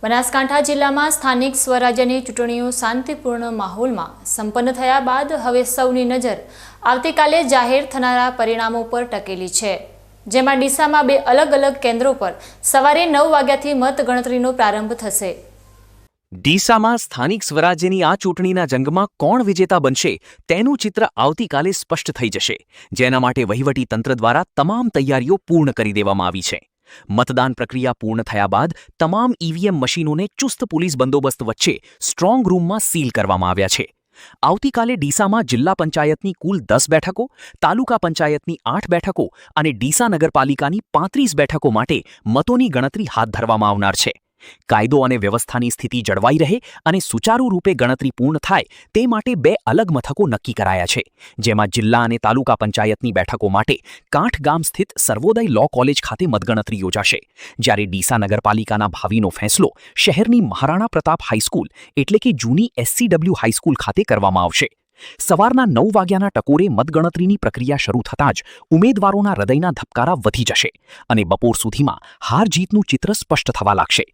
બનાસકાંઠા જિલ્લામાં સ્થાનિક સ્વરાજ્યની ચૂંટણીઓ શાંતિપૂર્ણ માહોલમાં સંપન્ન થયા બાદ હવે સૌની નજર આવતીકાલે જાહેર થનારા પરિણામો પર ટકેલી છે, જેમાં ડીસામાં બે અલગ-અલગ કેન્દ્રો પર સવારે 9 વાગ્યાથી મતગણતરીનો પ્રારંભ થશે। ડીસામાં સ્થાનિક સ્વરાજ્યની આ ચૂંટણીના જંગમાં કોણ વિજેતા બનશે તેનું ચિત્ર આવતીકાલે સ્પષ્ટ થઈ જશે, જેના માટે વહીવટી તંત્ર દ્વારા તમામ તૈયારીઓ પૂર્ણ કરી દેવામાં આવી છે। મતદાન પ્રક્રિયા પૂર્ણ થયા બાદ તમામ ઈવીએમ મશીનોને ચુસ્ત પોલીસ બંદોબસ્ત વચ્ચે સ્ટ્રોંગ રૂમમાં સીલ કરવામાં આવ્યા છે। આવતીકાલે ડીસામાં જિલ્લા પંચાયતની કુલ 10 બેઠકો, તાલુકા પંચાયતની 8 બેઠકો અને ડીસા નગરપાલિકાની 35 બેઠકો માટે મતોની ગણતરી હાથ ધરવામાં આવનાર છે। કાયદો અને વ્યવસ્થાની સ્થિતિ જળવાઈ રહે અને સુચારુ રૂપે ગણતરી પૂર્ણ થાય તે માટે 2 અલગ મથકો નક્કી કરાયા છે, જેમાં જિલ્લા અને તાલુકા પંચાયતની બેઠકો માટે કાંઠ ગામ સ્થિત સર્વોદય લો કોલેજ ખાતે મતગણતરી યોજાશે, જ્યારે ડીસા નગરપાલિકાના ભાવિનો ફેંસલો શહેરની મહારાણા પ્રતાપ હાઈસ્કૂલ એટલે કે જૂની SCW હાઈસ્કૂલ ખાતે કરવામાં આવશે। સવારના 9 વાગ્યાના ટકોરે મતગણતરીની પ્રક્રિયા શરૂ થતાં જ ઉમેદવારોના હૃદયના ધબકારા વધી જશે અને બપોર સુધીમાં હાર જીતનું ચિત્ર સ્પષ્ટ થવા લાગશે।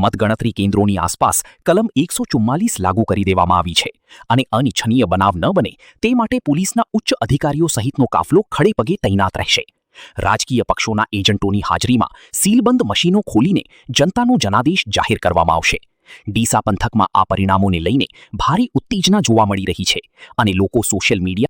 મતગણતરી કેન્દ્રોની આસપાસ કલમ 144 લાગુ કરી દેવામાં આવી છે અને અનિચ્છનીય બનાવ ન બને તે માટે પોલીસના ઉચ્ચ અધિકારીઓ સહિતનો કાફલો ખડેપગે તૈનાત રહેશે। રાજકીય પક્ષોના એજન્ટોની હાજરીમાં સીલબંધ મશીનો ખોલીને જનતાનો જનાદેશ જાહેર કરવામાં આવશે। ડીસા પંથકમાં આ પરિણામોને લઈને ભારે ઉત્તેજના જોવા મળી રહી છે અને લોકો સોશિયલ મીડિયા